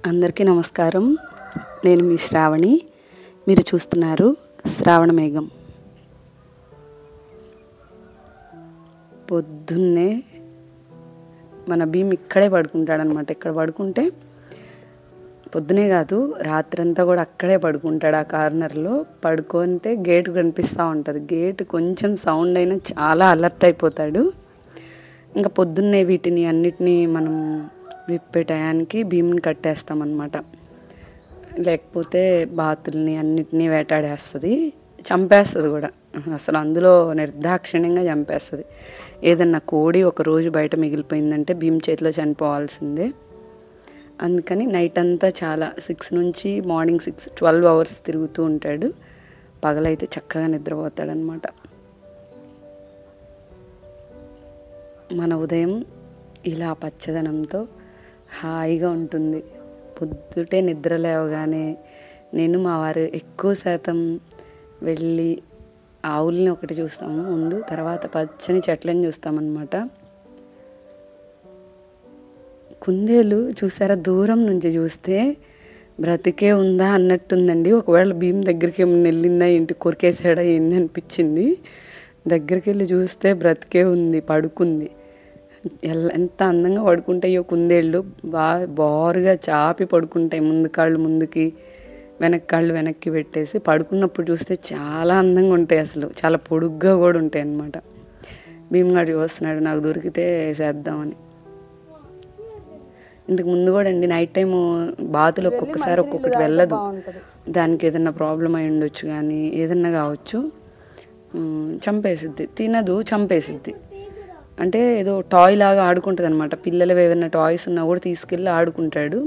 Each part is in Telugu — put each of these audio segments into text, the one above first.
అందరికీ నమస్కారం. నేను మీ శ్రావణి. మీరు చూస్తున్నారు శ్రావణ మేఘం. పొద్దున్నే మన భీమ్ ఇక్కడే పడుకుంటాడనమాట. ఇక్కడ పడుకుంటే పొద్దునే కాదు రాత్రంతా కూడా అక్కడే పడుకుంటాడు. ఆ కార్నర్లో పడుకుంటే గేటు కనిపిస్తూ ఉంటుంది. గేటు కొంచెం సౌండ్ అయినా చాలా అలర్ట్ అయిపోతాడు. ఇంకా పొద్దున్నే వీటిని అన్నిటినీ మనం విప్పే టయానికి భీమ్ని కట్టేస్తామన్నమాట. లేకపోతే బాతుల్ని అన్నిటినీ వేటాడేస్తుంది, చంపేస్తుంది కూడా. అసలు అందులో నిర్దాక్షిణ్యంగా చంపేస్తుంది. ఏదన్నా కోడి ఒకరోజు బయట మిగిలిపోయిందంటే భీమ్ చేతిలో చనిపోవాల్సిందే. అందుకని నైట్ అంతా చాలా 6 నుంచి మార్నింగ్ 6 12 అవర్స్ తిరుగుతూ ఉంటాడు. పగలైతే చక్కగా నిద్రపోతాడనమాట. మన ఉదయం ఇలా పచ్చదనంతో హాయిగా ఉంటుంది. పొద్దుటే నిద్ర లేవగానే నేను మా వారు ఎక్కువ శాతం వెళ్ళి ఆవుల్ని ఒకటి చూస్తాము ముందు, తర్వాత పచ్చని చెట్లని చూస్తామన్నమాట. కుందేలు చూసారా, దూరం నుంచి చూస్తే బ్రతికే ఉందా అన్నట్టుందండి. ఒకవేళ భీమ్ దగ్గరికి ఏమైనా వెళ్ళిందా, ఇంటి కొరికేసాడా ఏంది అనిపించింది. దగ్గరికి వెళ్ళి చూస్తే బ్రతికే ఉంది, పడుకుంది. ఎంత అందంగా పడుకుంటాయో కుందేళ్ళు. బారుగా చాపి పడుకుంటాయి. ముందు కాళ్ళు ముందుకి, వెనక్కి కాళ్ళు వెనక్కి పెట్టేసి పడుకున్నప్పుడు చూస్తే చాలా అందంగా ఉంటాయి. అసలు చాలా పొడుగ్గా కూడా ఉంటాయి అన్నమాట. భీమ్గాడు చూస్తున్నాడు నాకు దొరికితే వేసేద్దామని. ఇంతకు ముందు కూడా అండి నైట్ టైము బాతులు ఒక్కొక్కసారి ఒక్కొక్కటి వెళ్ళదు. దానికి ఏదన్నా ప్రాబ్లం అయి ఉండొచ్చు, కానీ ఏదన్నా కావచ్చు. చంపేసిద్ది, తినదు, చంపేసిద్ది. అంటే ఏదో టాయ్ లాగా ఆడుకుంటుంది అనమాట. పిల్లలు ఏమైనా టాయ్స్ ఉన్నా కూడా తీసుకెళ్ళి ఆడుకుంటాడు.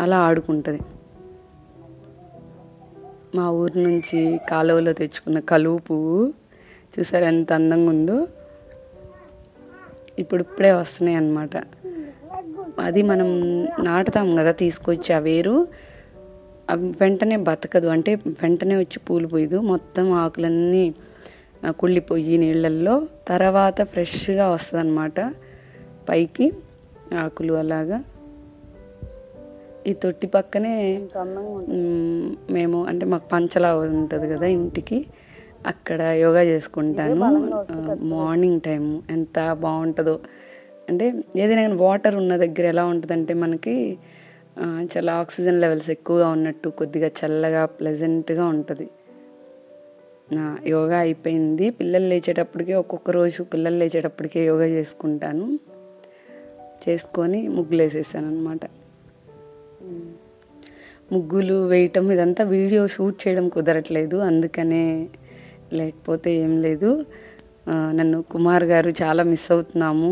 అలా ఆడుకుంటుంది. మా ఊరి నుంచి కాలువలో తెచ్చుకున్న కలువ పువ్వు చూసారు ఎంత అందంగా ఉందో. ఇప్పుడిప్పుడే వస్తున్నాయి అన్నమాట. అది మనం నాటుతాం కదా తీసుకొచ్చి, ఆ వేరు అవి వెంటనే బతకదు. అంటే వెంటనే వచ్చి పూలు పోయదు. మొత్తం ఆకులన్నీ కుళ్ళిపోయి నీళ్ళల్లో తర్వాత ఫ్రెష్గా వస్తుంది అన్నమాట పైకి ఆకులు. అలాగా ఈ తొట్టి పక్కనే మేము, అంటే మాకు పంచలా ఉంటుంది కదా ఇంటికి, అక్కడ యోగా చేసుకుంటాను మార్నింగ్ టైము. ఎంత బాగుంటుందో. అంటే ఏదైనా వాటర్ ఉన్న దగ్గర ఎలా ఉంటుందంటే మనకి చాలా ఆక్సిజన్ లెవెల్స్ ఎక్కువగా ఉన్నట్టు, కొద్దిగా చల్లగా ప్లెజెంట్గా ఉంటుంది. యోగా అయిపోయింది. పిల్లలు లేచేటప్పటికే, ఒక్కొక్క రోజు పిల్లలు లేచేటప్పటికే యోగా చేసుకుంటాను. చేసుకొని ముగ్గులు వేసేసాను అనమాట. ముగ్గులు వేయటం ఇదంతా వీడియో షూట్ చేయడం కుదరట్లేదు, అందుకనే. లేకపోతే ఏం లేదు. నన్ను కుమార్ గారు చాలా మిస్ అవుతున్నాము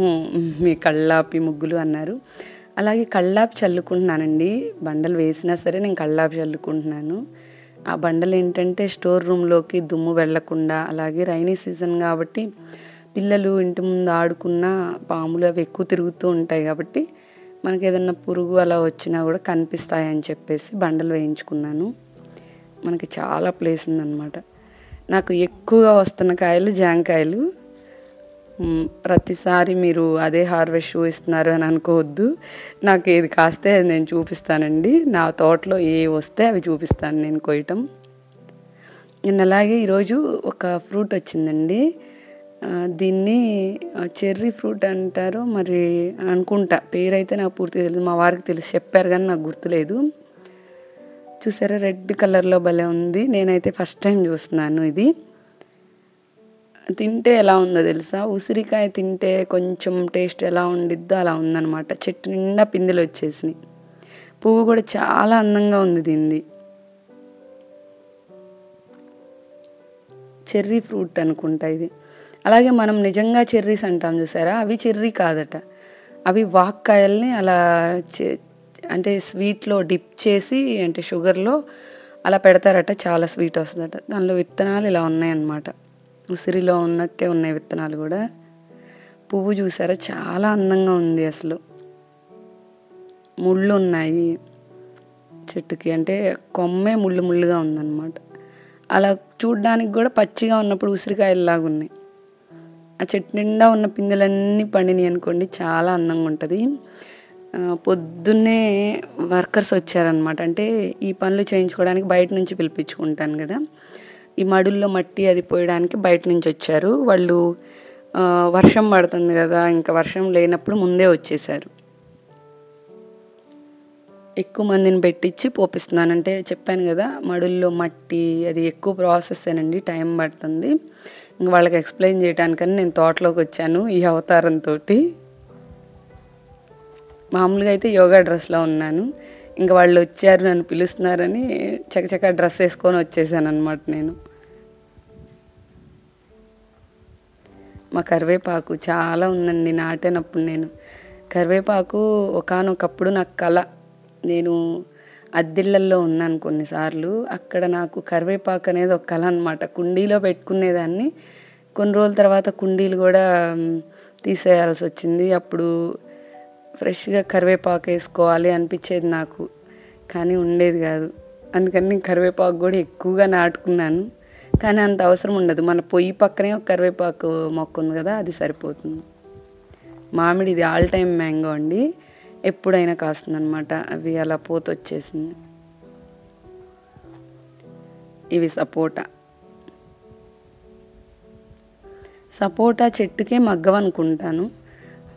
మీ కళ్ళాపి ముగ్గులు అన్నారు. అలాగే కళ్ళాపి చల్లుకుంటున్నానండి. బండలు వేసినా సరే నేను కళ్ళాపి చల్లుకుంటున్నాను. ఆ బండలు ఏంటంటే స్టోర్ రూమ్లోకి దుమ్ము వెళ్లకుండా, అలాగే రైనీ సీజన్ కాబట్టి పిల్లలు ఇంటి ముందు ఆడుకున్న పాములు అవి ఎక్కువ తిరుగుతూ ఉంటాయి కాబట్టి మనకి ఏదన్నా పురుగు అలా వచ్చినా కూడా కనిపిస్తాయని చెప్పేసి బండలు వేయించుకున్నాను. మనకి చాలా ప్లేస్ ఉందన్నమాట. నాకు ఎక్కువగా వస్తున్న కాయలు జాంకాయలు. ప్రతిసారి మీరు అదే హార్వెస్ట్ చూపిస్తున్నారు అని అనుకోవద్దు. నాకు ఏది కాస్తే అది నేను చూపిస్తానండి. నా తోటలో ఏ వస్తే అవి చూపిస్తాను నేను కోయటం. నేను అలాగే ఈరోజు ఒక ఫ్రూట్ వచ్చిందండి. దీన్ని చెర్రీ ఫ్రూట్ అంటారు మరి అనుకుంటా. పేరైతే నాకు పూర్తిగా తెలియదు. మా వారికి తెలిసి చెప్పారు కానీ నాకు గుర్తులేదు. చూసారా రెడ్ కలర్లో భలే ఉంది. నేనైతే ఫస్ట్ టైం చూస్తున్నాను ఇది. తింటే ఎలా ఉందో తెలుసా, ఉసిరికాయ తింటే కొంచెం టేస్ట్ ఎలా ఉండిద్దో అలా ఉందన్నమాట. చెట్టు నిండా పిందెలు వచ్చేసినాయి. పువ్వు కూడా చాలా అందంగా ఉంది దీనిది. చెర్రీ ఫ్రూట్ అనుకుంటా ఇది. అలాగే మనం నిజంగా చెర్రీస్ అంటాం చూసారా, అవి చెర్రీ కాదట. అవి వాక్కాయల్ని అలా అంటే స్వీట్లో డిప్ చేసి, అంటే షుగర్లో అలా పెడతారట. చాలా స్వీట్ వస్తుందట. దానిలో విత్తనాలు ఇలా ఉన్నాయన్నమాట. ఉసిరిలో ఉన్నట్టే ఉన్నాయి విత్తనాలు కూడా. పువ్వు చూసారా చాలా అందంగా ఉంది. అసలు ముళ్ళు ఉన్నాయి చెట్టుకి, అంటే కొమ్మే ముళ్ళు ముళ్ళుగా ఉందన్నమాట. అలా చూడ్డానికి కూడా పచ్చిగా ఉన్నప్పుడు ఉసిరికాయల్లాగా ఉన్నాయి. ఆ చెట్టు నిండా ఉన్న పిందెలన్నీ పండినాయి అనుకోండి, చాలా అందంగా ఉంటుంది. పొద్దున్నే వర్కర్స్ వచ్చారనమాట. అంటే ఈ పనులు చేయించుకోవడానికి బయట నుంచి పిలిపించుకుంటాను గదా! ఈ మడుల్లో మట్టి అది పోయడానికి బయట నుంచి వచ్చారు. వాళ్ళు వర్షం పడుతుంది గదా! ఇంకా వర్షం లేనప్పుడు ముందే వచ్చేసారు. ఎక్కువ మందిని పెట్టించి పోపిస్తున్నాను. అంటే చెప్పాను గదా! మడుల్లో మట్టి అది ఎక్కువ ప్రాసెసేనండి. టైం పడుతుంది. ఇంక వాళ్ళకి ఎక్స్‌ప్లెయిన్ చేయటానికని నేను తోటలోకొచ్చాను ఈ అవతారంతోటి. మామూలుగా అయితే యోగా డ్రెస్‌లో ఉన్నాను. ఇంక వాళ్ళొచ్చారు నన్ను పిలుస్తున్నారని చకచకా డ్రెస్ ఏసుకొని వచ్చేసాననమాట నేను. మా కరివేపాకు చాలా ఉందండి నాటానప్పుడు నేను. కరివేపాకు ఒకానొకప్పుడు నాకు కల. నేను అద్దిళ్ళల్లో ఉన్నాను కొన్నిసార్లు. అక్కడ నాకు కరివేపాకు అనేది ఒక కల అనమాట. కుండీలో పెట్టుకునేదాన్ని. కొన్ని రోజుల తర్వాత కుండీలు గూడా తీసేయాల్సొచ్చింది. అప్పుడు ఫ్రెష్‌గా కరివేపాకేసుకోవాలి అనిపిచ్చేది నాకు. కానీ ఉండేది గాదు. అందుకని నేను కరివేపాకు గూడా ఎక్కువగా నాటుకున్నాను. కానీ అంత అవసరం ఉండదు. మన పొయ్యి పక్కనే ఒక కరివేపాకు మొక్కుంది గదా! అది సరిపోతుంది. మామిడి ఇది ఆల్ టైమ్ మ్యాంగో అండి. ఎప్పుడైనా కాస్తుందనమాట. అవి అలా పూతొచ్చేసింది. ఇవి సపోటా. సపోటా చెట్టుకే మగ్గవనుకుంటాను.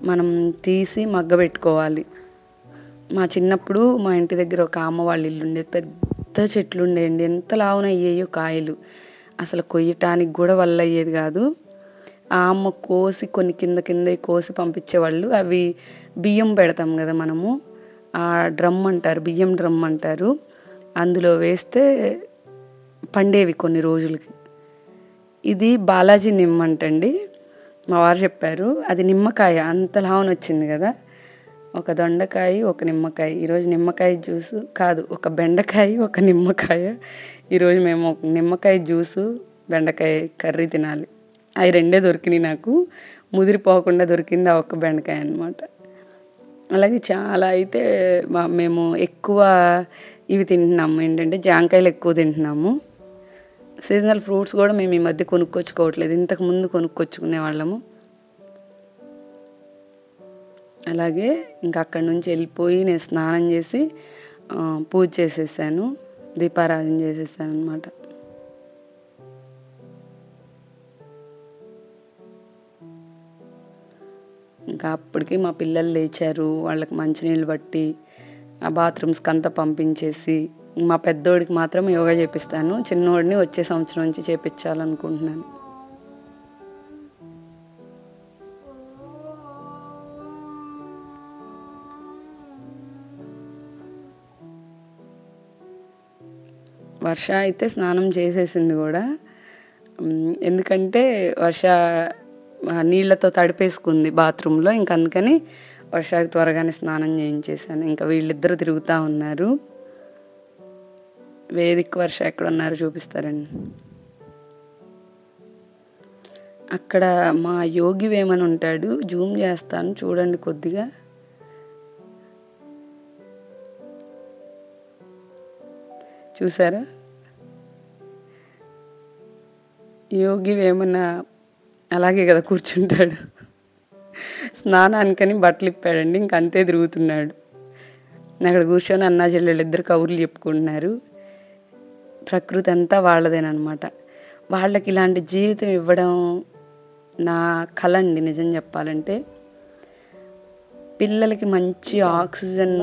మనం తీసి మగ్గబెట్టుకోవాలి. మా చిన్నప్పుడు మా ఇంటి దగ్గర ఒక అమ్మ వాళ్ళ ఇల్లుండేది. పెద్ద చెట్లుండేయండి. ఎంత లావునయ్యేయో కాయలు. అసలు కొయ్యటానికి గూడా వల్లయ్యేది గాదు. ఆ అమ్మ కోసి కొన్ని కిందయి కోసి పంపించేవాళ్ళు. అవి బియ్యం పెడతాం గదా మనము. ఆ డ్రమ్ అంటారు. బియ్యం డ్రమ్ అంటారు. అందులో వేస్తే పండేవి కొన్ని రోజులకి. ఇది బాలాజీ నిమ్మంటండి. మా వారు చెప్పారు. అది నిమ్మకాయ అంత లావునొచ్చింది గదా! ఒక దొండకాయ, ఒక నిమ్మకాయ. ఈరోజు నిమ్మకాయ జ్యూసు కాదు. ఒక బెండకాయ, ఒక నిమ్మకాయ. ఈరోజు మేము ఒక నిమ్మకాయ జ్యూసు, బెండకాయ కర్రీ తినాలి. అయి రెండే దొరికినియి నాకు. ముదిరిపోకుండా దొరికింది ఆ ఒక్క బెండకాయ అనమాట. అలాగే చాలా అయితే మేము ఎక్కువ ఇవి తింటున్నాము. ఏంటంటే జాంకాయలు ఎక్కువ తింటున్నాము. సీజనల్ ఫ్రూట్స్ గూడా మేము ఈ మధ్య కొనుక్కొచ్చుకోవట్లేదు. ఇంతకుముందు కొనుక్కొచ్చుకునేవాళ్ళము. అలాగే ఇంక అక్కడి నుంచి వెళ్ళిపోయి నేను స్నానం చేసి పూజ చేసేసాను. దీపారాధన చేసేసాననమాట. ఇంకా అప్పటికి మా పిల్లలు లేచారు. వాళ్ళకి మంచినీళ్ళు పట్టి, ఆ బాత్రూమ్స్‌కంతా పంపించేసి, మా పెద్దోడికి మాత్రం యోగా చేపిస్తాను. చిన్నోడిని వచ్చే సంవత్సరం నుంచి చేపిచ్చాలనుకుంటున్నాను. వర్ష అయితే స్నానం చేసేసింది గూడా. ఎందుకంటే వర్ష నీళ్ళతో తడిపేసుకుంది బాత్రూమ్‌లో. ఇంక అందుకని వర్షకి త్వరగానే స్నానం చేయించేశాను. ఇంకా వీళ్ళిద్దరూ తిరుగుతా ఉన్నారు. వేదిక్, వర్ష ఎక్కడున్నారో చూపిస్తారండి. అక్కడ మా యోగి వేమన్ ఉంటాడు. జూమ్ చేస్తాను చూడండి కొద్దిగా. చూసారా? యోగి వేమన అలాగే గదా కూర్చుంటాడు. స్నానానికని బట్టలిప్పాడండి. ఇంక అంతే తిరుగుతున్నాడు. అక్కడ కూర్చొని అన్నా చెల్లెళ్ళిద్దరు కబుర్లు చెప్పుకుంటున్నారు. ప్రకృతి అంతా వాళ్ళదేననమాట. వాళ్ళకి ఇలాంటి జీవితం ఇవ్వడం నా కల అండి నిజం చెప్పాలంటే. పిల్లలకి మంచి ఆక్సిజన్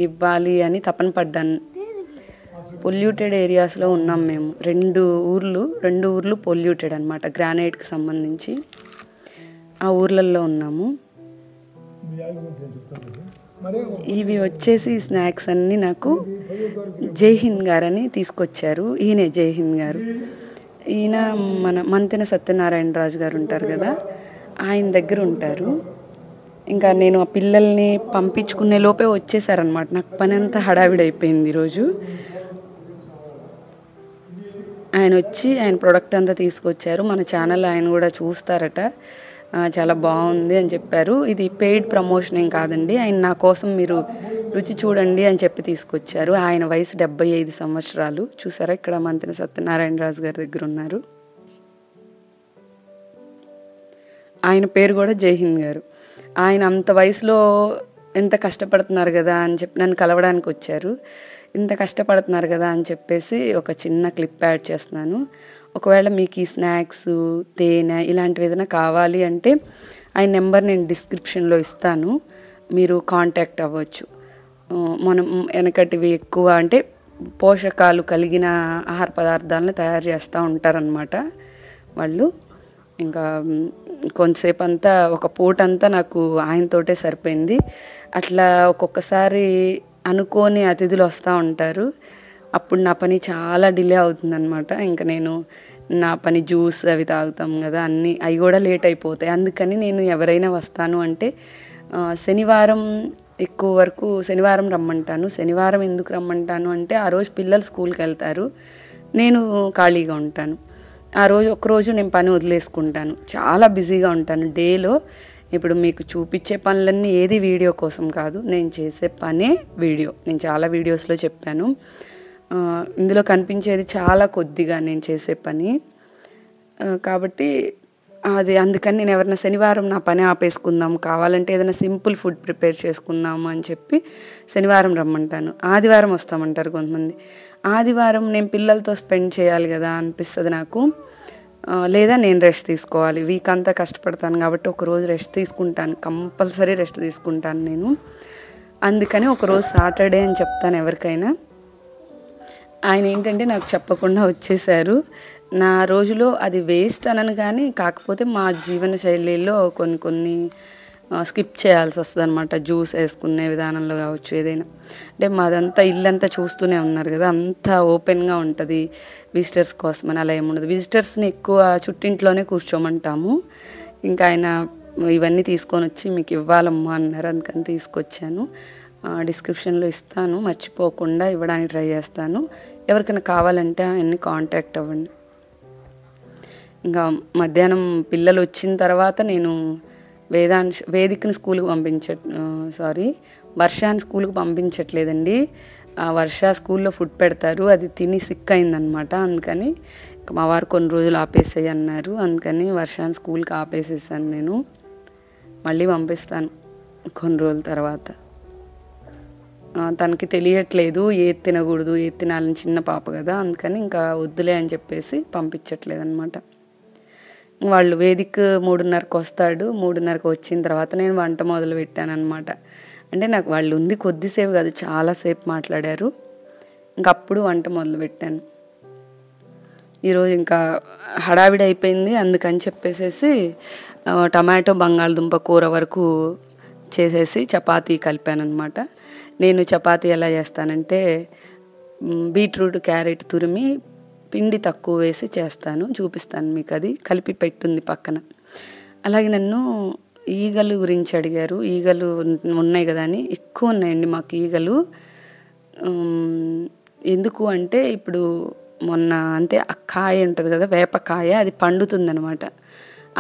ఇవ్వాలి అని తపన పడ్డాను. పొల్యూటెడ్ ఏరియాస్‌లో ఉన్నాం మేము. 2 ఊర్లు పొల్యూటెడ్ అనమాట. గ్రానైట్‌కి సంబంధించి. ఆ ఊర్లల్లో ఉన్నాము. ఇవి వచ్చేసి స్నాక్స్ అన్నీ నాకు జై హింద్ గారని తీసుకొచ్చారు. ఈయనే జై హింద్ గారు. ఈయన మన మంతెన సత్యనారాయణ రాజు గారు ఉంటారు గదా! ఆయన దగ్గర ఉంటారు. ఇంకా నేను ఆ పిల్లల్ని పంపించుకునే లోపే వచ్చేసారనమాట. నాకు పనంతా హడావిడైపోయింది ఈరోజు. ఆయనొచ్చి ఆయన ప్రొడక్ట్ అంతా తీసుకొచ్చారు. మన ఛానల్ ఆయన గూడా చూస్తారట. చాలా బావుంది అని చెప్పారు. ఇది పెయిడ్ ప్రమోషన్ ఏం కాదండి. ఆయన నా కోసం మీరు రుచి చూడండి అని చెప్పి తీసుకొచ్చారు. ఆయన వయసు 75 సంవత్సరాలు. చూసారా ఇక్కడ మంతెన సత్యనారాయణ రాజు గారి దగ్గరున్నారు. ఆయన పేరు గూడా జై హింద్ గారు. ఆయన అంత వయసులో ఎంత కష్టపడుతున్నారు కదా అని చెప్పి నన్ను కలవడానికి వచ్చారు. ఇంత కష్టపడుతున్నారు కదా అని చెప్పేసి ఒక చిన్న క్లిప్ యాడ్ చేస్తున్నాను. ఒకవేళ మీకు ఈ స్నాక్సు, తేనె ఇలాంటివి ఏదైనా కావాలి అంటే ఆయన నెంబర్ నేను డిస్క్రిప్షన్లో ఇస్తాను, మీరు కాంటాక్ట్ అవ్వచ్చు. మనం వెనకటివి ఎక్కువ అంటే పోషకాలు కలిగిన ఆహార పదార్థాలను తయారు చేస్తూ ఉంటారనమాట వాళ్ళు. ఇంకా కొంతసేపు అంతా ఒక పూటంతా నాకు ఆయనతోటే సరిపోయింది. అట్లా ఒక్కొక్కసారి అనుకోని అతిథులు వస్తూ ఉంటారు. అప్పుడు నా పని చాలా డిలే అవుతుందనమాట. ఇంకా నేను నా పని జ్యూస్ అవి తాగుతాం కదా, అవి కూడా లేట్ అయిపోతాయి. అందుకని నేను ఎవరైనా వస్తాను అంటే శనివారం ఎక్కువ వరకు శనివారం రమ్మంటాను. శనివారం ఎందుకు రమ్మంటాను అంటే ఆ రోజు పిల్లలు స్కూల్కి వెళ్తారు, నేను ఖాళీగా ఉంటాను. ఆ రోజు ఒక్కరోజు నేను పని వదిలేసుకుంటాను. చాలా బిజీగా ఉంటాను డేలో. ఇప్పుడు మీకు చూపించే పనులన్నీ ఏది వీడియో కోసం కాదు, నేను చేసే పనే వీడియో. నేను చాలా వీడియోస్లో చెప్పాను. ఇందులో కనిపించేది చాలా కొద్దిగా నేను చేసే పని. కాబట్టి అది అందుకని నేను ఎవరైనా శనివారం నా పని ఆపేసుకుందాం, కావాలంటే ఏదైనా సింపుల్ ఫుడ్ ప్రిపేర్ చేసుకుందాము అని చెప్పి శనివారం రమ్మంటాను. ఆదివారం వస్తామంటారు కొంతమంది. ఆదివారం నేను పిల్లలతో స్పెండ్ చేయాలి కదా అనిపిస్తుంది నాకు. లేదా నేను రెస్ట్ తీసుకోవాలి. వీక్ అంతా కష్టపడతాను కాబట్టి ఒకరోజు రెస్ట్ తీసుకుంటాను, కంపల్సరీ రెస్ట్ తీసుకుంటాను నేను. అందుకని ఒకరోజు సాటర్డే అని చెప్తాను ఎవరికైనా. ఆయన ఏంటంటే నాకు చెప్పకుండా వచ్చేసారు. నా రోజులో అది వేస్ట్ అనను కానీ, కాకపోతే మా జీవన శైలిలో కొన్ని స్కిప్ చేయాల్సి వస్తుంది అనమాట. జ్యూస్ వేసుకునే విధానంలో కావచ్చు, ఏదైనా. అంటే మాదంతా ఇల్లంతా చూస్తూనే ఉన్నారు కదా, అంతా ఓపెన్గా ఉంటుంది. విజిటర్స్ కోసమని అలా ఏముండదు. విజిటర్స్ని ఎక్కువ చుట్టింట్లోనే కూర్చోమంటాము. ఇంకా ఆయన ఇవన్నీ తీసుకొని వచ్చి మీకు ఇవ్వాలమ్మా అన్నారు, అందుకని తీసుకొచ్చాను. డిస్క్రిప్షన్లో ఇస్తాను, మర్చిపోకుండా ఇవ్వడానికి ట్రై చేస్తాను. ఎవరికైనా కావాలంటే ఆయన్ని కాంటాక్ట్ అవ్వండి. ఇంకా మధ్యాహ్నం పిల్లలు వచ్చిన తర్వాత నేను వేదికని స్కూల్కి వర్షాన్ని స్కూల్కి పంపించట్లేదండి. వర్ష స్కూల్లో ఫుడ్ పెడతారు, అది తిని సిక్ అయిందనమాట. అందుకని మా వారు కొన్ని రోజులు ఆపేసేయి అన్నారు. అందుకని వర్షాన్ని స్కూల్కి ఆపేసేసాను నేను. మళ్ళీ పంపిస్తాను కొన్ని రోజుల తర్వాత. తనకి తెలియట్లేదు ఏది తినకూడదు ఏది తినాలని, చిన్న పాప కదా, అందుకని ఇంకా వద్దులే అని చెప్పేసి పంపించట్లేదు అనమాట. వాళ్ళు వేదిక 3:30కి వస్తాడు. 3:30కి వచ్చిన తర్వాత నేను వంట మొదలు పెట్టాను అనమాట. అంటే నాకు వాళ్ళు ఉంది కొద్దిసేపు కాదు, చాలాసేపు మాట్లాడారు. ఇంకప్పుడు వంట మొదలు పెట్టాను. ఈరోజు ఇంకా హడావిడి అయిపోయింది. అందుకని చెప్పేసేసి టమాటో బంగాళదుంప కూర వరకు చేసేసి చపాతీ కలిపాను అనమాట. నేను చపాతీ ఎలా చేస్తానంటే బీట్రూట్, క్యారెట్ తురిమి పిండి తక్కువ వేసి చేస్తాను, చూపిస్తాను మీకు. అది కలిపి పెట్టుంది పక్కన. అలాగే నన్ను ఈగలు గురించి అడిగారు. ఈగలు ఉన్నాయి కదా అని. ఎక్కువ ఉన్నాయండి మాకు ఈగలు. ఎందుకు అంటే ఇప్పుడు మొన్న అంతే ఆ కాయ ఉంటుంది కదా, వేపకాయ, అది పండుతుందనమాట.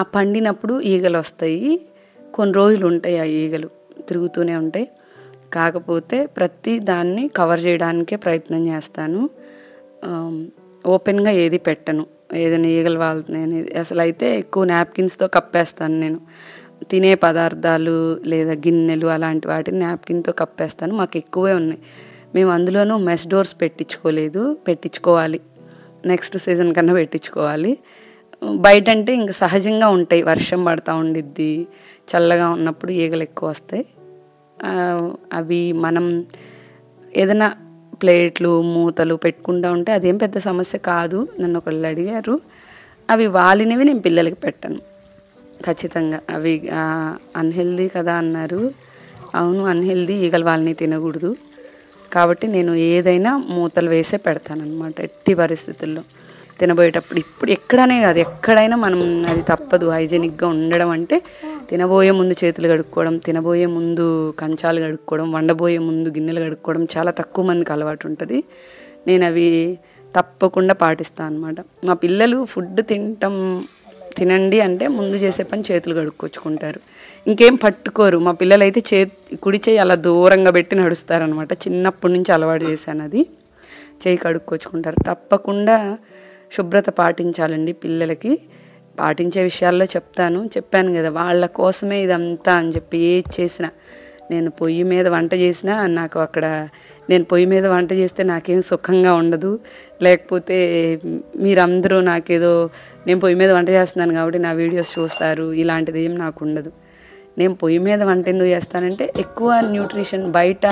ఆ పండినప్పుడు ఈగలు వస్తాయి. కొన్ని రోజులు ఉంటాయి ఆ ఈగలు, తిరుగుతూనే ఉంటాయి. కాకపోతే ప్రతి దాన్ని కవర్ చేయడానికే ప్రయత్నం చేస్తాను. ఓపెన్గా ఏది పెట్టను, ఏదైనా ఈగలు వాళ్తున్నాయి అనేది. అసలు అయితే ఎక్కువ నాప్కిన్స్తో కప్పేస్తాను నేను. తినే పదార్థాలు లేదా గిన్నెలు అలాంటి వాటిని నాప్కిన్తో కప్పేస్తాను. మాకు ఎక్కువే ఉన్నాయి. మేము అందులోనూ మెస్ డోర్స్ పెట్టించుకోవాలి. నెక్స్ట్ సీజన్ కన్నా పెట్టించుకోవాలి. బయట అంటే ఇంక సహజంగా ఉంటాయి, వర్షం పడతా ఉండిద్ది, చల్లగా ఉన్నప్పుడు ఈగలు ఎక్కువ వస్తాయి. అవి మనం ఏదైనా ప్లేట్లు మూతలు పెట్టుకుంటూ ఉంటే అదేం పెద్ద సమస్య కాదు. నన్ను ఒకళ్ళు అడిగారు. అవి వాలినవి నేను పిల్లలకి పెట్టను ఖచ్చితంగా. అవి అన్హెల్దీ కదా అన్నారు. అవును, అన్హెల్దీ, ఈగలు వాళ్ళని తినకూడదు. కాబట్టి నేను ఏదైనా మూతలు వేసే పెడతానమాట ఎట్టి పరిస్థితుల్లో. తినబోయేటప్పుడు ఇప్పుడు ఎక్కడనే కాదు, ఎక్కడైనా మనం అది తప్పదు. హైజీనిక్గా ఉండడం అంటే తినబోయే ముందు చేతులు కడుక్కోవడం, తినబోయే ముందు కంచాలు కడుక్కోవడం, వండబోయే ముందు గిన్నెలు కడుక్కోవడం చాలా తక్కువ మందికి అలవాటు ఉంటుంది. నేను అవి తప్పకుండా పాటిస్తాను అనమాట. మా పిల్లలు ఫుడ్ తినండి అంటే ముందు చేసే పని చేతులు కడుక్కొచ్చుకుంటారు, ఇంకేం పట్టుకోరు. మా పిల్లలు అయితే కుడి చేయి అలా దూరంగా పెట్టి నడుస్తారనమాట. చిన్నప్పటి నుంచి అలవాటు చేశాను అది. చేయి కడుక్కొచ్చుకుంటారు. తప్పకుండా శుభ్రత పాటించాలండి పిల్లలకి. పాటించే విషయాల్లో చెప్పాను కదా, వాళ్ళ కోసమే ఇదంతా అని చెప్పి ఏది చేసినా నేను పొయ్యి మీద వంట చేసినా నాకు అక్కడ నేను పొయ్యి మీద వంట చేస్తే నాకేం సుఖంగా ఉండదు. లేకపోతే మీరందరూ నాకేదో నేను పొయ్యి మీద వంట చేస్తున్నాను కాబట్టి నా వీడియోస్ చూస్తారు, ఇలాంటిది ఏం నాకు ఉండదు. నేను పొయ్యి మీద వంట ఎందుకు చేస్తానంటే ఎక్కువ న్యూట్రిషన్, బయట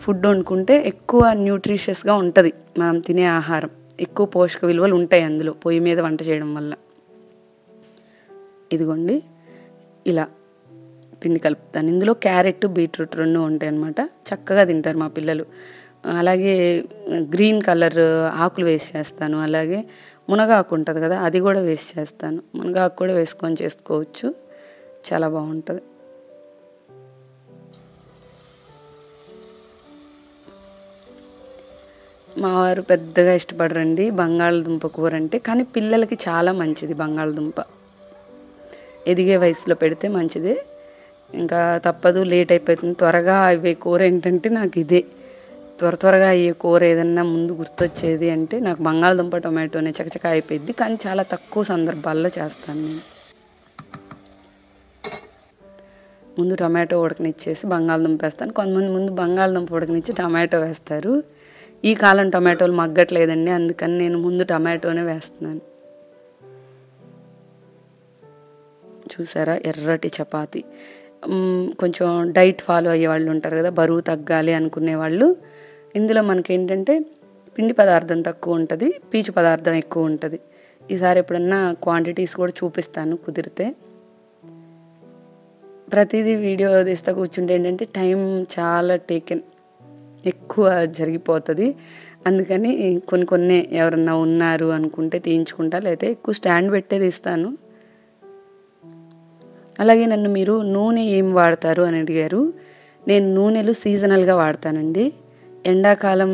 ఫుడ్ వండుకుంటే ఎక్కువ న్యూట్రిషియస్గా ఉంటుంది మనం తినే ఆహారం, ఎక్కువ పోషక విలువలు ఉంటాయి అందులో పొయ్యి మీద వంట చేయడం వల్ల. ఇదిగోండి ఇలా పిండి కలుపుతాను. ఇందులో క్యారెట్, బీట్రూట్ 2 ఉంటాయి అన్నమాట. చక్కగా తింటారు మా పిల్లలు. అలాగే గ్రీన్ కలర్ ఆకులు వేసి చేస్తాను. అలాగే మునగాకు ఉంటుంది కదా, అది కూడా వేసి చేస్తాను. మునగాకు కూడా వేసుకొని చేసుకోవచ్చు, చాలా బాగుంటుంది. మా వారు పెద్దగా ఇష్టపడరండి బంగాళదుంప కూర అంటే, కానీ పిల్లలకి చాలా మంచిది బంగాళదుంప. ఎదిగే వయసులో పెడితే మంచిదే. ఇంకా తప్పదు, లేట్ అయిపోతుంది. త్వరగా అయ్యే కూర ఏంటంటే నాకు ఇదే, త్వరగా అయ్యే కూర ఏదన్నా ముందు గుర్తొచ్చేది అంటే నాకు బంగాళదుంప టొమాటోనే, చకచక అయిపోయింది. కానీ చాలా తక్కువ సందర్భాల్లో చేస్తాను నేను. ముందు టొమాటో ఉడకనిచ్చేసి బంగాళదుంప వేస్తాను. కొంతమంది ముందు బంగాళదుంప ఉడకనిచ్చి టమాటో వేస్తారు. ఈ కాలం టమాటోలు మగ్గట్లేదండి, అందుకని నేను ముందు టమాటోనే వేస్తున్నాను. చూసారా, ఎర్రటి చపాతి. కొంచెం డైట్ ఫాలో అయ్యే వాళ్ళు ఉంటారు కదా, బరువు తగ్గాలి అనుకునే వాళ్ళు, ఇందులో మనకేంటంటే పిండి పదార్థం తక్కువ ఉంటుంది, పీచు పదార్థం ఎక్కువ ఉంటుంది. ఈసారి ఎప్పుడన్నా క్వాంటిటీస్ కూడా చూపిస్తాను కుదిరితే. ప్రతిదీ వీడియో తీస్తా కూర్చుంటే ఏంటంటే టైం చాలా ఎక్కువ జరిగిపోతుంది. అందుకని కొన్ని ఎవరన్నా ఉన్నారు అనుకుంటే తీయించుకుంటా, లేకపోతే ఎక్కువ స్టాండ్ పెట్టే తీస్తాను. అలాగే నన్ను మీరు నూనె ఏం వాడతారు అని అడిగారు. నేను నూనెలు సీజనల్గా వాడతానండి. ఎండాకాలం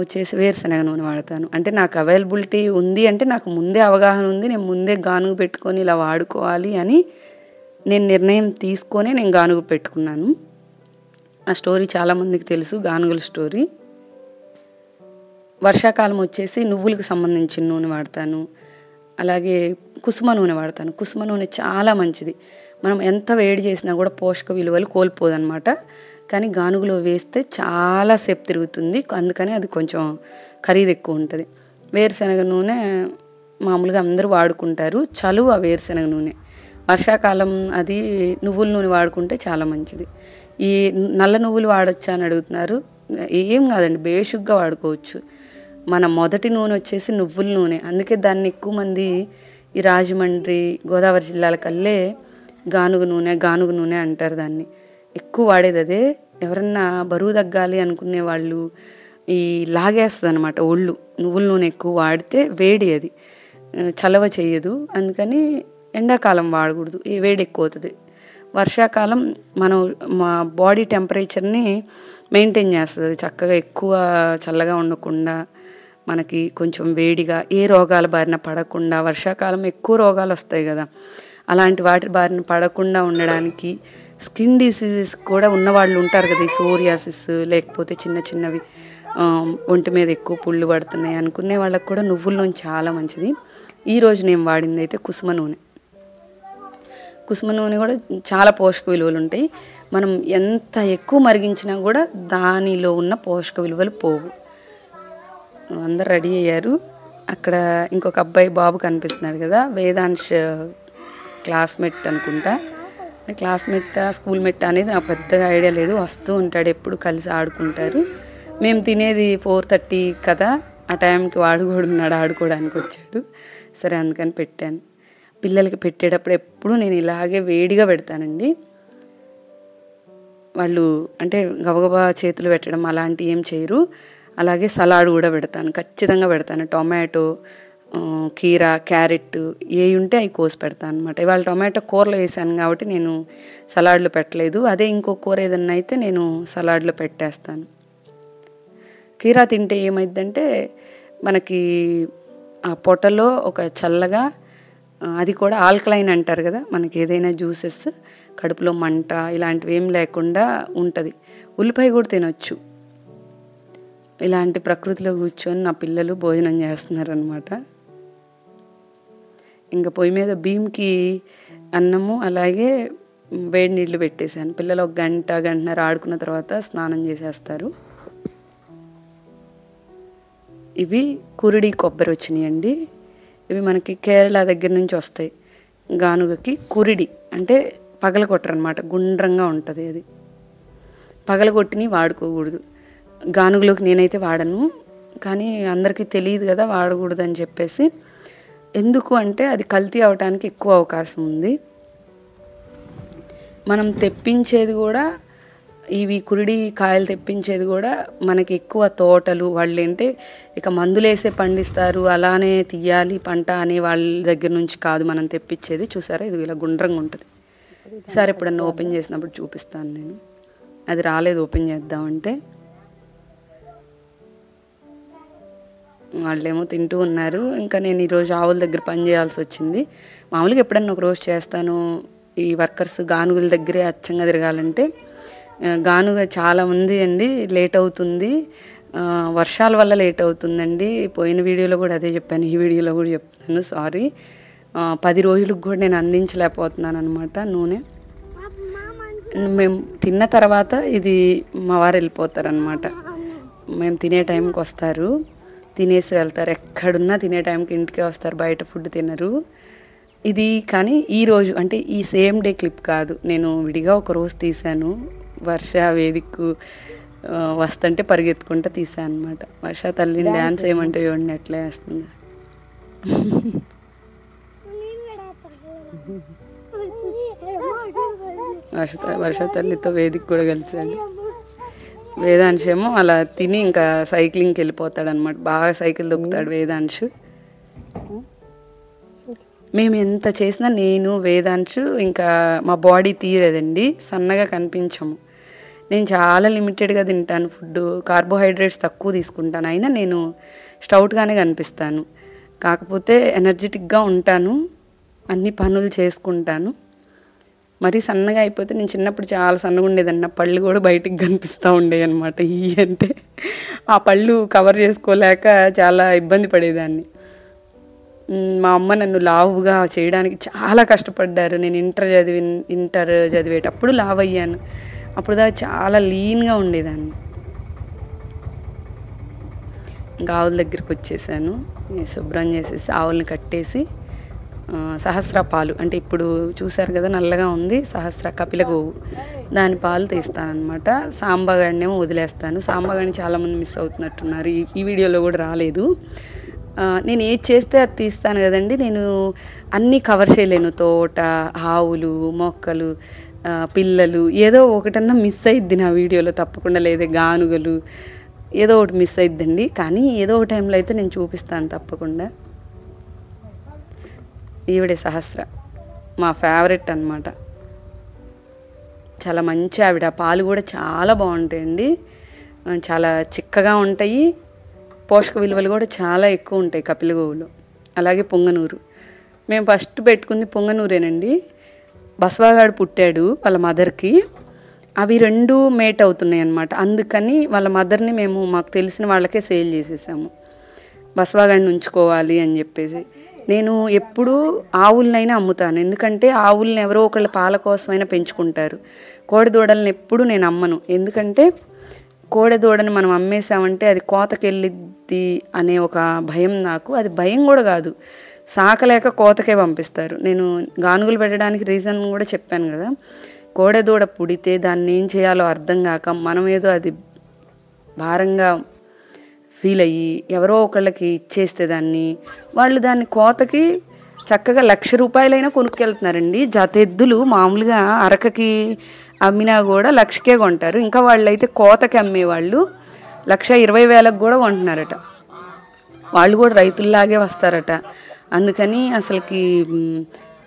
వచ్చేసి వేరుశనగ నూనె వాడతాను. అంటే నాకు అవైలబిలిటీ ఉంది అంటే నాకు ముందే అవగాహన ఉంది, నేను ముందే గానుగ పెట్టుకొని ఇలా వాడుకోవాలి అని నేను నిర్ణయం తీసుకొని నేను గానుగ పెట్టుకున్నాను. ఆ స్టోరీ చాలామందికి తెలుసు, గానుగల స్టోరీ. వర్షాకాలం వచ్చేసి నువ్వులకు సంబంధించిన నూనె వాడతాను. అలాగే కుసుమ నూనె వాడతాను. కుసుమ నూనె చాలా మంచిది. మనం ఎంత వేడి చేసినా కూడా పోషక విలువలు కోల్పోదన్నమాట. కానీ గానుగలో వేస్తే చాలా సేపు తిరుగుతుంది, అందుకని అది కొంచెం ఖరీదు ఎక్కువ ఉంటుంది. వేరుశనగ నూనె మామూలుగా అందరూ వాడుకుంటారు, చలువ వేరుశనగ నూనె. వర్షాకాలం అది నువ్వుల నూనె వాడుకుంటే చాలా మంచిది. ఈ నల్ల నువ్వులు వాడొచ్చా అని అడుగుతున్నారు. ఏం కాదండి, బేషుగ్గా వాడుకోవచ్చు. మన మొదటి నూనె వచ్చేసి నువ్వుల నూనె, అందుకే దాన్ని ఎక్కువ మంది ఈ రాజమండ్రి, గోదావరి జిల్లాల కల్లే గానుగ నూనె అంటారు దాన్ని. ఎక్కువ వాడేది అదే. ఎవరన్నా బరువు తగ్గాలి అనుకునే వాళ్ళు ఈ లాగేస్తుంది అనమాట ఒళ్ళు. నువ్వుల నూనె ఎక్కువ వాడితే వేడి, అది చలవ చెయ్యదు. అందుకని ఎండాకాలం వాడకూడదు, ఈ వేడి ఎక్కువ అవుతుంది. వర్షాకాలం మనం మా బాడీ టెంపరేచర్ని మెయింటైన్ చేస్తుంది చక్కగా, ఎక్కువ చల్లగా ఉండకుండా మనకి కొంచెం వేడిగా, ఏ రోగాల బారిన పడకుండా. వర్షాకాలం ఎక్కువ రోగాలు వస్తాయి కదా, అలాంటి వాటి బారిన పడకుండా ఉండడానికి, స్కిన్ డిసీజెస్ కూడా ఉన్నవాళ్ళు ఉంటారు కదా, ఈ సోరియాసిస్ లేకపోతే చిన్నవి ఒంటి మీద ఎక్కువ పుళ్ళు పడుతున్నాయి అనుకునే వాళ్ళకి కూడా నువ్వుల నూనె చాలా మంచిది. ఈరోజు నేను వాడింది అయితే కుసుమ నూనె. కుసుమ నూనె కూడా చాలా పోషక విలువలు ఉంటాయి. మనం ఎంత ఎక్కువ మరిగించినా కూడా దానిలో ఉన్న పోషక విలువలు పోవు. అందరు రెడీ అయ్యారు. అక్కడ ఇంకొక అబ్బాయి బాబు కనిపిస్తున్నాడు కదా, వేదాంశ్ క్లాస్మేట్ అనుకుంటా. క్లాస్మేట్ స్కూల్ మేట్ అనేది నాకు పెద్దగా ఐడియా లేదు, వస్తూ ఉంటాడు, ఎప్పుడు కలిసి ఆడుకుంటారు. మేము తినేది 4:30 కదా, ఆ టైంకి వాడు కూడా ఉన్నాడు, ఆడుకోవడానికి వచ్చాడు. సరే అందుకని పెట్టాను. పిల్లలకి పెట్టేటప్పుడు ఎప్పుడు నేను ఇలాగే వేడిగా పెడతానండి. వాళ్ళు అంటే గబగబా చేతులు పెట్టడం అలాంటివి ఏం చేయరు. అలాగే సలాడ్ కూడా పెడతాను, ఖచ్చితంగా పెడతాను. టొమాటో, కీర, క్యారెట్ ఏ ఉంటే అవి కోసి పెడతాను అనమాట. ఇవాళ టొమాటో కూరలో వేసాను కాబట్టి నేను సలాడ్లో పెట్టలేదు. అదే ఇంకో కూర ఏదన్నా అయితే నేను సలాడ్లో పెట్టేస్తాను. కీరా తింటే ఏమైందంటే మనకి ఆ పొట్టలో ఒక చల్లగా, అది కూడా ఆల్కలైన్ అంటారు కదా, మనకి ఏదైనా జ్యూసెస్ కడుపులో మంట ఇలాంటివి ఏం లేకుండా ఉంటుంది. ఉల్లిపాయ కూడా తినొచ్చు. ఇలాంటి ప్రకృతిలో కూర్చొని నా పిల్లలు భోజనం చేస్తున్నారు అనమాట. ఇంకా పొయ్యి మీద భీమ్కి అన్నము, అలాగే వేడి నీళ్ళు పెట్టేశాను. పిల్లలు ఒక గంట గంటన్నర ఆడుకున్న తర్వాత స్నానం చేసేస్తారు. ఇవి కురిడి కొబ్బరి వచ్చినాయండి. ఇవి మనకి కేరళ దగ్గర నుంచి వస్తాయి. గానుగకి కురిడి అంటే పగలగొట్టరనమాట, గుండ్రంగా ఉంటుంది. అది పగలగొట్టిని వాడుకోకూడదు. గానుగలోకి నేనైతే వాడను, కానీ అందరికీ తెలియదు కదా వాడకూడదు అని చెప్పేసి. ఎందుకు అంటే అది కల్తీ అవడానికి ఎక్కువ అవకాశం ఉంది. మనం తెప్పించేది కూడా, ఇవి కురిడి కాయలు తెప్పించేది కూడా మనకి ఎక్కువ తోటలు వాళ్ళు ఏంటే ఇక మందులేసే పండిస్తారు, అలానే తీయాలి పంట అనే వాళ్ళ దగ్గర నుంచి కాదు మనం తెప్పించేది. చూసారా, ఇది ఇలా గుండ్రంగా ఉంటుంది. ఈసారి ఎప్పుడన్నా ఓపెన్ చేసినప్పుడు చూపిస్తాను నేను. అది రాలేదు ఓపెన్ చేద్దామంటే. వాళ్ళేమో తింటూ ఉన్నారు. ఇంకా నేను ఈరోజు ఆవుల దగ్గర పని చేయాల్సి వచ్చింది. మామూలుగా ఎప్పుడన్నా ఒక రోజు చేస్తాను. ఈ వర్కర్స్ గానుగుల దగ్గరే అచ్చంగా తిరగాలంటే గానుగ చాలా ఉంది అండి, లేట్ అవుతుంది. వర్షాల వల్ల లేట్ అవుతుందండి. పోయిన వీడియోలో కూడా అదే చెప్పాను, ఈ వీడియోలో కూడా చెప్తాను, సారీ. 10 రోజులకు కూడా నేను అందించలేకపోతున్నాను అనమాట నూనె. మేము తిన్న తర్వాత ఇది మా వారు వెళ్ళిపోతారనమాట. మేము తినే టైంకి వస్తారు, తినేసి వెళ్తారు. ఎక్కడున్నా తినే టైంకి ఇంటికే వస్తారు, బయట ఫుడ్ తినరు. ఇది కానీ ఈరోజు అంటే ఈ సేమ్ డే క్లిప్ కాదు, నేను విడిగా ఒక రోజు తీశాను. వర్ష వేదికకు వస్తుంటే పరిగెత్తుకుంటూ తీసాను అనమాట. వర్ష తల్లిని డ్యాన్స్ ఏమంటే చూడండి ఎట్లా వేస్తుంది. వర్ష తల్లితో వేదిక కూడా కలిసాడు. వేదాంశ్ ఏమో అలా తిని ఇంకా సైక్లింగ్కి వెళ్ళిపోతాడు అనమాట. బాగా సైకిల్ దొక్కుతాడు వేదాంశ్. మేము ఎంత చేసినా నేను వేదాంశ్ ఇంకా మా బాడీ తీరేదండి, సన్నగా కనిపించము. నేను చాలా లిమిటెడ్గా తింటాను ఫుడ్, కార్బోహైడ్రేట్స్ తక్కువ తీసుకుంటాను. అయినా నేను స్టౌట్గానే కనిపిస్తాను. కాకపోతే ఎనర్జెటిక్గా ఉంటాను, అన్ని పనులు చేసుకుంటాను. మరీ సన్నగా అయిపోతే, నేను చిన్నప్పుడు చాలా సన్నగా ఉండేదన్న, పళ్ళు కూడా బయటికి కనిపిస్తూ ఉండేవి అనమాట. ఇవి అంటే ఆ పళ్ళు కవర్ చేసుకోలేక చాలా ఇబ్బంది పడేదాన్ని. మా అమ్మ నన్ను లావుగా చేయడానికి చాలా కష్టపడ్డారు. నేను ఇంటర్ చదివేటప్పుడు లావు అయ్యాను. అప్పుడు దాకా చాలా లీన్గా ఉండేదాన్ని. ఇంకా ఆవుల దగ్గరికి వచ్చేసాను. శుభ్రం చేసేసి ఆవుల్ని కట్టేసి సహస్ర పాలు అంటే ఇప్పుడు చూసారు కదా నల్లగా ఉంది, సహస్ర కపిల గోవు, దాని పాలు తీస్తానమాట. సాంబగాడినేమో వదిలేస్తాను. సాంబగాడిని చాలామంది మిస్ అవుతున్నట్టున్నారు, ఈ వీడియోలో కూడా రాలేదు. నేను ఏది చేస్తే అది తీస్తాను కదండి. నేను అన్నీ కవర్ చేయలేను. తోట, ఆవులు, మొక్కలు, పిల్లలు, ఏదో ఒకటన్నా మిస్ అయిద్ది నా వీడియోలో తప్పకుండా. లేదా గానుగలు, ఏదో ఒకటి మిస్ అయిద్దండి. కానీ ఏదో ఒక టైంలో అయితే నేను చూపిస్తాను తప్పకుండా. ఈవిడే సహస్ర, మా ఫేవరెట్ అన్నమాట. చాలా మంచి ఆవిడ. పాలు కూడా చాలా బాగుంటాయండి, చాలా చిక్కగా ఉంటాయి. పోషక విలువలు కూడా చాలా ఎక్కువ ఉంటాయి కపిల గోవులో. అలాగే పొంగనూరు, మేము ఫస్ట్ పెట్టుకుంది పొంగనూరేనండి. బసవాగాడు పుట్టాడు వాళ్ళ మదర్కి, అవి రెండు మేట్ అవుతున్నాయి అన్నమాట. అందుకని వాళ్ళ మదర్ని మేము మాకు తెలిసిన వాళ్ళకే సేల్ చేసేసాము, బసవాగాడిని ఉంచుకోవాలి అని చెప్పేసి. నేను ఎప్పుడూ ఆవులనైనా అమ్ముతాను, ఎందుకంటే ఆవుల్ని ఎవరో ఒకళ్ళ పాల కోసమైనా పెంచుకుంటారు. కోడెదూడలను ఎప్పుడు నేను అమ్మను, ఎందుకంటే కోడెదూడని మనం అమ్మేసామంటే అది కోతకెళ్ళిద్ది అనే ఒక భయం నాకు. అది భయం కూడా కాదు, సాకలేక కోతకే పంపిస్తారు. నేను గానుగులు పెట్టడానికి రీజన్ కూడా చెప్పాను కదా. కోడెదూడ పుడితే దాన్ని ఏం చేయాలో అర్థం కాక మనం ఏదో అది భారంగా ఫీల్ అయ్యి ఎవరో ఒకళ్ళకి ఇచ్చేస్తే వాళ్ళు దాన్ని కోతకి చక్కగా 1,00,000 రూపాయలైనా కొనుక్కెళ్తున్నారండి. జత ఎద్దులు మామూలుగా అరకకి అమ్మినా కూడా 1,00,000కే కొంటారు. ఇంకా వాళ్ళైతే కోతకి అమ్మేవాళ్ళు 1,20,000కి కూడా కొంటున్నారట. వాళ్ళు కూడా రైతుల్లాగే వస్తారట. అందుకని అసలుకి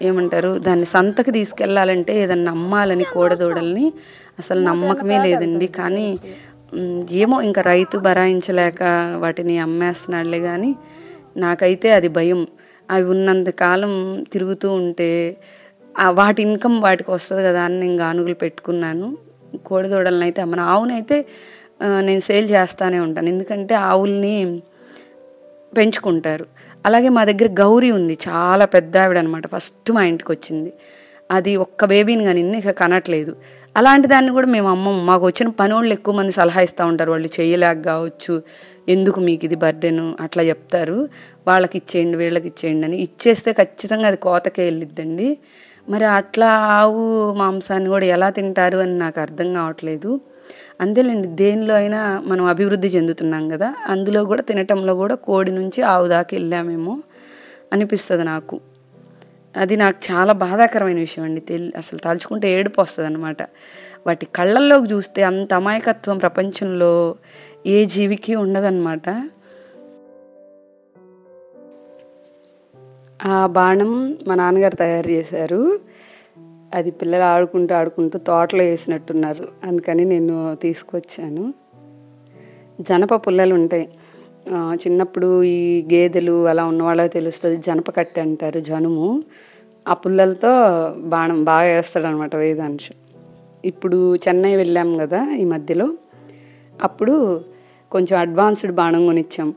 ఏమంటారు, దాన్ని సంతకి తీసుకెళ్ళాలంటే ఏదన్నా అమ్మాలని కోడదూడల్ని అసలు నమ్మకమే లేదండి. కానీ ఏమో ఇంకా రైతు భరాయించలేక వాటిని అమ్మేస్తున్నాడులే. కానీ నాకైతే అది భయం. అవి ఉన్నంతకాలం తిరుగుతూ ఉంటే వాటి ఇన్కమ్ వాటికి వస్తుంది కదా అని నేను గానుగులు పెట్టుకున్నాను. కోడిదూడలను అయితే అమ్మను. ఆవునైతే నేను సేల్ చేస్తూనే ఉంటాను, ఎందుకంటే ఆవుల్ని పెంచుకుంటారు. అలాగే మా దగ్గర గౌరీ ఉంది, చాలా పెద్ద ఆవిడ అనమాట. ఫస్ట్ మా ఇంటికి వచ్చింది. అది ఒక్క బేబీని కనింది, ఇక కనట్లేదు. అలాంటి దాన్ని కూడా మేము అమ్మము. మాకు వచ్చిన పనోళ్ళు ఎక్కువ మంది సలహా ఇస్తా ఉంటారు. వాళ్ళు చేయలేక కావచ్చు, ఎందుకు మీకు ఇది బర్డెను అట్లా చెప్తారు. వాళ్ళకి ఇచ్చేయండి, వీళ్ళకి ఇచ్చేయండి అని. ఇచ్చేస్తే ఖచ్చితంగా అది కోతకే వెళ్ళిద్దండి. మరి అట్లా ఆవు మాంసాన్ని కూడా ఎలా తింటారు అని నాకు అర్థం కావట్లేదు. అంతేలేండి, దేనిలో అయినా మనం అభివృద్ధి చెందుతున్నాం కదా, అందులో కూడా తినటంలో కూడా కోడి నుంచి ఆవు దాకా వెళ్ళామేమో అనిపిస్తుంది నాకు. అది నాకు చాలా బాధాకరమైన విషయం అండి. అసలు తలుచుకుంటే ఏడుపు వస్తుందన్నమాట. వాటి కళ్ళల్లోకి చూస్తే అంత అమాయకత్వం ప్రపంచంలో ఏ జీవికి ఉండదన్నమాట. ఆ బాణం మా నాన్నగారు తయారు చేశారు. అది పిల్లలు ఆడుకుంటూ ఆడుకుంటూ తోటలో వేసినట్టున్నారు, అందుకని నేను తీసుకొచ్చాను. జనప పుల్లలు ఉంటాయి. చిన్నప్పుడు ఈ గేదెలు అలా ఉన్న వాళ్ళకి తెలుస్తుంది. జనప కట్టె అంటారు, జనుము. ఆ పుల్లలతో బాణం బాగా వేస్తాడనమాట వేదాంశు. ఇప్పుడు చెన్నై వెళ్ళాం కదా ఈ మధ్యలో, అప్పుడు కొంచెం అడ్వాన్స్డ్ బాణం కొనిచ్చాం.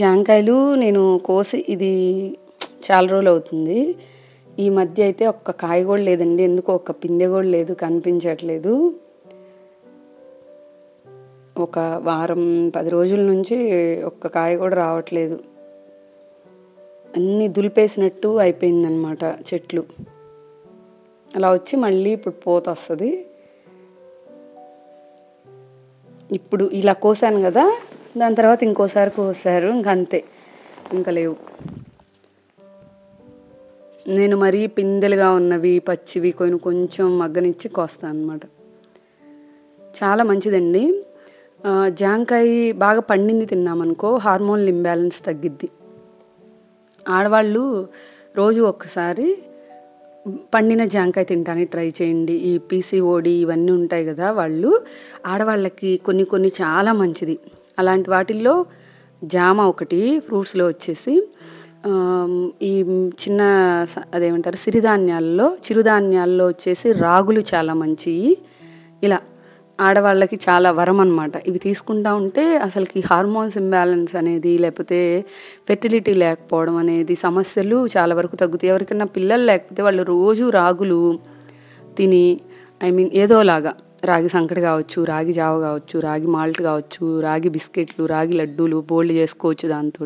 జాంకాయలు నేను కోసి ఇది చాలా రోజులు అవుతుంది. ఈ మధ్య అయితే ఒక్క కాయ కూడా లేదండి. ఎందుకో ఒక్క పిందె కూడా లేదు, కనిపించట్లేదు. ఒక వారం 10 రోజుల నుంచి ఒక్క కాయ కూడా రావట్లేదు. అన్నీ దులిపేసినట్టు అయిపోయిందనమాట చెట్లు. అలా వచ్చి మళ్ళీ ఇప్పుడు పూత వస్తుంది. ఇప్పుడు ఇలా కోసాను కదా, దాని తర్వాత ఇంకోసారి కోసారు, ఇంకంతే, ఇంకా లేవు. నేను మరీ పిందెలుగా ఉన్నవి పచ్చివి కొంచెం మగ్గనిచ్చి కోస్తాను అనమాట. చాలా మంచిదండి. జాంకాయ బాగా పండింది తిన్నామనుకో హార్మోన్ల ఇంబ్యాలెన్స్ తగ్గిద్ది. ఆడవాళ్ళు రోజు ఒక్కసారి పండిన జాంకాయ తినడానికి ట్రై చేయండి. ఈ పీసీఓడి ఇవన్నీ ఉంటాయి కదా, ఆడవాళ్ళకి కొన్ని చాలా మంచిది. అలాంటి వాటిల్లో జామ ఒకటి, ఫ్రూట్స్లో వచ్చేసి ఈ చిన్న అదేమంటారు చిరుధాన్యాల్లో వచ్చేసి రాగులు చాలా మంచివి. ఇలా ఆడవాళ్ళకి చాలా వరం అనమాట. ఇవి తీసుకుంటా ఉంటే అసలుకి హార్మోన్స్ ఇంబ్యాలెన్స్ అనేది, లేకపోతే ఫెర్టిలిటీ లేకపోవడం అనేది సమస్యలు చాలా వరకు తగ్గుతాయి. ఎవరికైనా పిల్లలు లేకపోతే వాళ్ళు రోజు రాగులు తిని, ఏదోలాగా రాగి సంకటి కావచ్చు, రాగి జావ కావచ్చు, రాగి మాల్ట్ కావచ్చు, రాగి బిస్కెట్లు, రాగి లడ్డూలు బోల్డ్ చేసుకోవచ్చు. దాంతో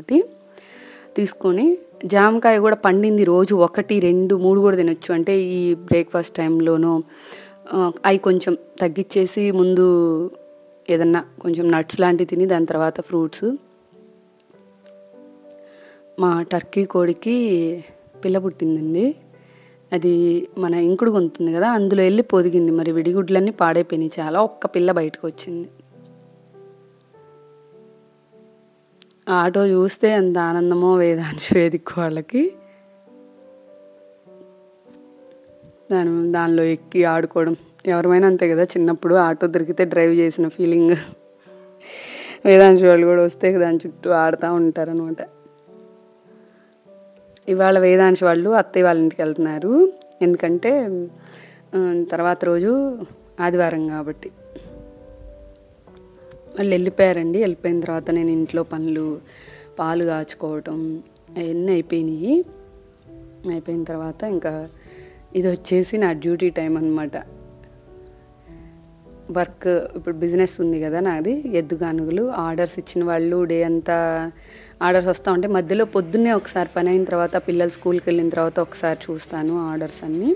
తీసుకొని జామకాయ కూడా పండింది రోజు 1, 2, 3 కూడా తినొచ్చు. అంటే ఈ బ్రేక్ఫాస్ట్ టైంలోనో అవి కొంచెం తగ్గించేసి ముందు ఏదన్నా కొంచెం నట్స్ లాంటివి తిని దాని తర్వాత ఫ్రూట్స్. మా టర్కీ కోడికి పిల్ల పుట్టిందండి. అది మన ఇంకుడు గొంతుంది కదా, అందులో వెళ్ళి పొదిగింది. మరి విడిగుడ్లన్నీ పాడైపోయినాయి చాలా. ఒక్క పిల్ల బయటకు వచ్చింది. ఆటో చూస్తే ఎంత ఆనందమో వేదాంశ వేదిక వాళ్ళకి. దానిలో ఎక్కి ఆడుకోవడం, ఎవరైనా అంతే కదా, చిన్నప్పుడు ఆటో దొరికితే డ్రైవ్ చేసిన ఫీలింగ్. వేదాంశ వాళ్ళు కూడా వస్తే దాని చుట్టూ ఆడుతూ ఉంటారనమాట. ఇవాళ వేదాంశ వాళ్ళు అత్తయ్య వాళ్ళ ఇంటికి వెళ్తున్నారు, ఎందుకంటే తర్వాత రోజు ఆదివారం కాబట్టి. వాళ్ళు వెళ్ళిపోయారండి. వెళ్ళిపోయిన తర్వాత నేను ఇంట్లో పనులు, పాలు కాచుకోవటం అవన్నీ అయిపోయినాయి. అయిపోయిన తర్వాత ఇంకా ఇది వచ్చేసి నా డ్యూటీ టైం అనమాట. వర్క్ ఇప్పుడు బిజినెస్ ఉంది కదా నాది, ఎద్దుగానుగులు. ఆర్డర్స్ ఇచ్చిన వాళ్ళు డే అంతా ఆర్డర్స్ వస్తూ ఉంటే మధ్యలో పొద్దున్నే ఒకసారి పని అయిన తర్వాత పిల్లలు స్కూల్కి వెళ్ళిన తర్వాత ఒకసారి చూస్తాను ఆర్డర్స్ అన్నీ.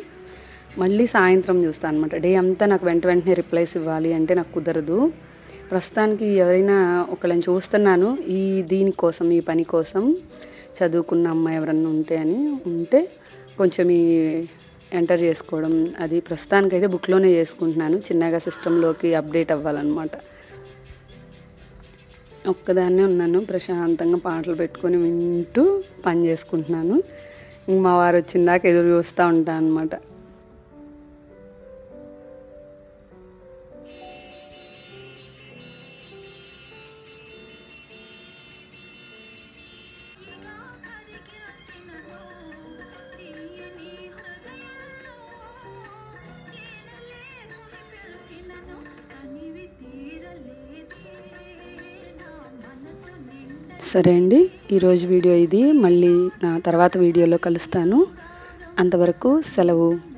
మళ్ళీ సాయంత్రం చూస్తాను అనమాట. డే అంతా నాకు వెంటనే రిప్లైస్ ఇవ్వాలి అంటే నాకు కుదరదు. ప్రస్తుతానికి ఎవరైనా ఒకళ్ళని చూస్తున్నాను దీనికోసం, ఈ పని కోసం, చదువుకున్న అమ్మాయి ఎవరన్నా ఉంటే కొంచెం ఎంటర్ చేసుకోవడం, అది ప్రస్తుతానికైతే బుక్లోనే చేసుకుంటున్నాను. చిన్నగా సిస్టంలోకి అప్డేట్ అవ్వాలన్నమాట. ఒక్కదాన్నే ఉన్నాను, ప్రశాంతంగా పాటలు పెట్టుకొని వింటూ పని చేసుకుంటున్నాను. మా వారు వచ్చిందాక ఎదురు చూస్తూ ఉంటాను అనమాట. సరే అండి, ఈరోజు వీడియో ఇది. మళ్ళీ నా తర్వాత వీడియోలో కలుస్తాను. అంతవరకు సెలవు.